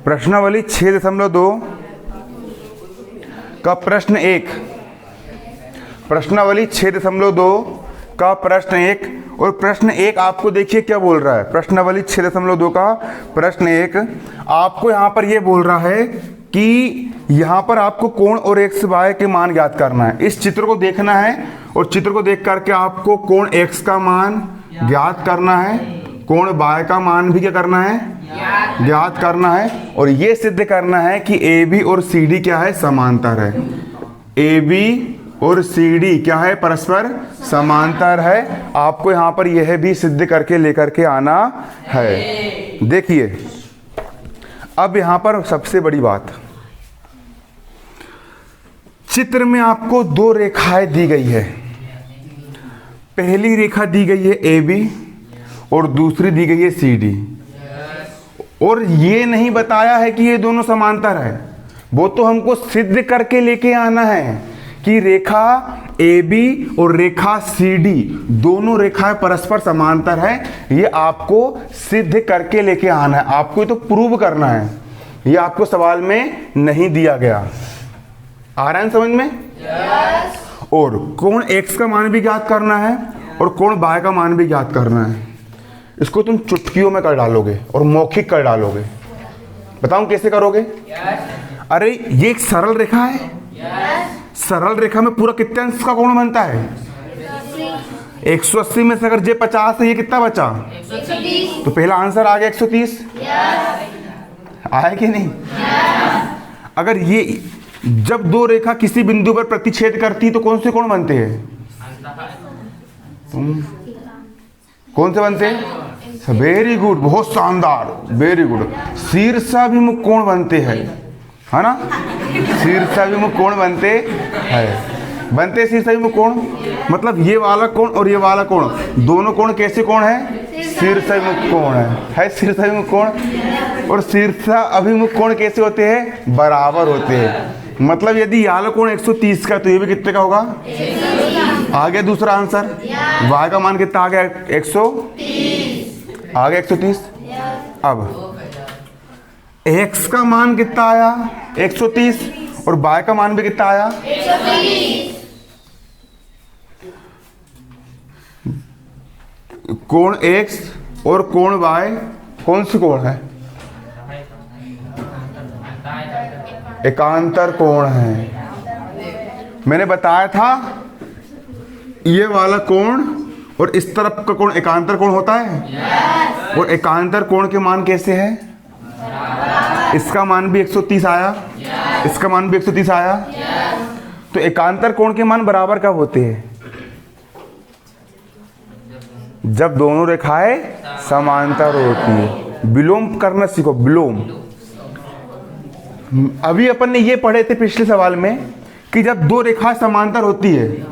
प्रश्नावली 6.2 का प्रश्न 1, प्रश्नावली 6.2 का प्रश्न 1। और प्रश्न 1 आपको देखिए क्या बोल रहा है। प्रश्नावली 6.2 का प्रश्न 1 आपको यहाँ पर ये बोल रहा है कि यहाँ पर आपको कोण और एक्स वाई के मान ज्ञात करना है। इस चित्र को देखना है और चित्र को देख करके आपको कोण एक्स का मान ज्ञात करना है, कोण वाई का मान भी क्या करना है, ज्ञात करना है। और ये सिद्ध करना है कि ए बी और सी डी क्या है, समांतर है। ए बी और सी डी क्या है, परस्पर समांतर है। आपको यहाँ पर यह भी सिद्ध करके लेकर के आना है। देखिए अब यहाँ पर सबसे बड़ी बात, चित्र में आपको दो रेखाएं दी गई है। पहली रेखा दी गई है ए बी और दूसरी दी गई है सी डी। और ये नहीं बताया है कि ये दोनों समांतर है, वो तो हमको सिद्ध करके लेके आना है कि रेखा ए बी और रेखा सी डी दोनों रेखाएं परस्पर समांतर है। ये आपको सिद्ध करके लेके आना है, आपको तो प्रूव करना है। ये आपको सवाल में नहीं दिया गया। आ रहा है समझ में? yes. और कोण x का मान भी ज्ञात करना है और कोण y का मान भी ज्ञात करना है। इसको तुम चुटकियों में कर डालोगे और मौखिक कर डालोगे। बताऊं कैसे करोगे? yes. अरे ये एक सरल रेखा है। yes. सरल रेखा में पूरा कितने अंश का कोण बनता है? 180 में से अगर जे 50 है, ये कितना बचा? 130। तो पहला आंसर आ गया 130। yes. आया कि नहीं? yes. अगर ये जब दो रेखा किसी बिंदु पर प्रतिच्छेद करती तो कौन से कोण बनते हैं? कौन से बनते हैं? वेरी गुड, बहुत शानदार, वेरी गुड। शीर्षाभिमुख कोण बनते हैं, है ना? शीर्षाभिमुख कोण बनते हैं, बनते शीर्षाभिमुख कोण। मतलब ये वाला कोण और ये वाला कोण, दोनों कोण कैसे कोण है? शीर्षाभिमुख कोण है शीर्षाभिमुख कोण। और शीर्षाभिमुख कोण कैसे होते हैं? बराबर होते हैं। मतलब यदि ये वाला कोण 130 का तो ये भी कितने का होगा? आ गया दूसरा आंसर। y का मान कितना आ गया? 130 आ गया, 130। अब x का मान कितना आया? 130। और y का मान भी कितना आया? 130। कोण x और कोण y कौन सी कोण है? एकांतर कोण है। मैंने बताया था ये वाला कोण और इस तरफ का कोण एकांतर कोण होता है। yes. और एकांतर कोण के मान कैसे है? इसका मान भी 130 आया। yes. इसका मान भी 130 आया। yes. तो एकांतर कोण के मान बराबर कब होते हैं? जब दोनों रेखाएं समांतर होती है। विलोम करना सीखो, विलोम। अभी अपन ने ये पढ़े थे पिछले सवाल में कि जब दो रेखाएं समांतर होती है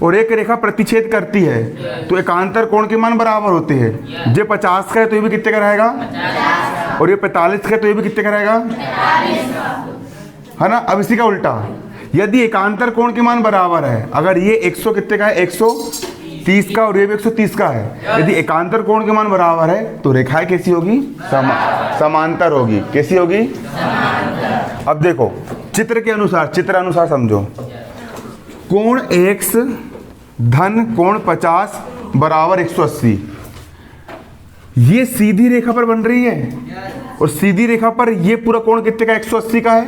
और एक रेखा प्रतिच्छेद करती है तो एकांतर कोण के मान बराबर होते हैं। जो 50 का है तो ये भी कितने का रहेगा? 50। और ये 45 का है तो ये भी कितने का रहेगा? 45। है ना? अब इसी का उल्टा, यदि एकांतर कोण के मान बराबर है, अगर ये 100 कितने का है? 130 का और ये भी 130 का है, यदि एकांतर कोण के मान बराबर है तो रेखाएं कैसी होगी? समांतर होगी। कैसी होगी? अब देखो चित्र के अनुसार, चित्र अनुसार समझो। कोण x धन कोण 50 बराबर 180, ये सीधी रेखा पर बन रही है। और सीधी रेखा पर ये पूरा कोण कितने का? 180 का है।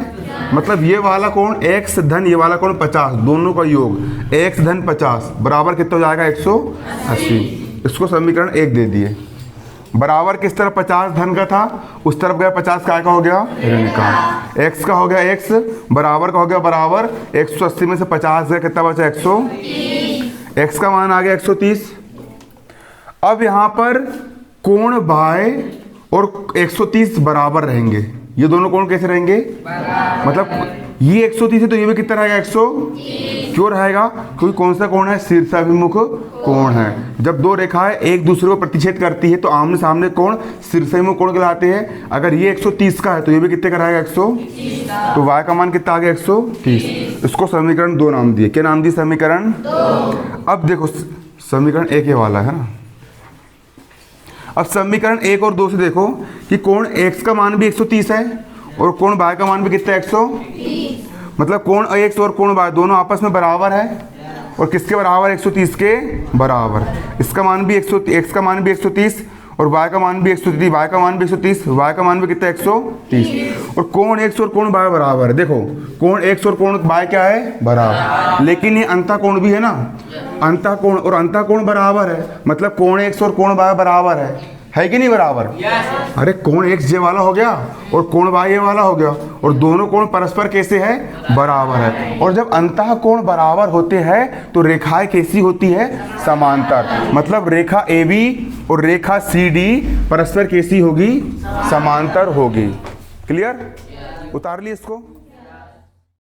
मतलब ये वाला कोण x धन ये वाला कोण 50, दोनों का योग x धन 50 बराबर कितना हो जाएगा? 180। इसको समीकरण 1 दे दिए। बराबर किस तरफ 50 धन का था, उस तरफ गया 50 का हो गया ऋण का। x का हो गया x, बराबर का हो गया बराबर। 180 में से 50 गया, कितना बचा? 130। x का मान आ गया 130। अब यहाँ पर कोण y और 130 बराबर रहेंगे। ये दोनों कोण कैसे रहेंगे? मतलब ये 130 है तो ये भी कितना रहेगा? 130। क्यों रहेगा? क्योंकि कौन सा कोण है? शीर्षाभिमुख कोण है। जब दो रेखाएं एक दूसरे को प्रतिच्छेद करती है तो आमने सामने कोण शीर्षाभिमुख कोण कहलाते हैं। अगर ये 130 का है तो ये भी कितने का रहेगा? 130। तो y का मान कितना आ गया? 130। इसको समीकरण 2 नाम दिए। क्या नाम दिए? समीकरण 2। अब देखो समीकरण 1 ये वाला है ना। अब समीकरण 1 और 2 से देखो कि कोण x का मान भी 130 है और कोण बाय का मान भी कितना है 130। मतलब कोण x और कोण बाय दोनों आपस में बराबर है और किसके बराबर 130 के बराबर। इसका मान भी 100, x का मान भी 130 और y का मान भी 130, y का मान भी 130, y का मान भी कितना 130 और कोण x और कोण y बराबर है। देखो कोण x और कोण y क्या है बराबर, लेकिन ये अंतः कोण भी है ना, अंतः कोण और अंतः कोण बराबर है, मतलब कोण x और कोण y बराबर है कि नहीं बराबर। अरे कोण x जे वाला हो गया और कोण y ये वाला हो गया और दोनों कोण परस्पर कैसे है बराबर है। और जब अंतः कोण बराबर होते हैं तो रेखाएं कैसी होती है समांतर, मतलब रेखा AB और रेखा CD परस्पर कैसी होगी समांतर होगी। क्लियर, उतार ली इसको।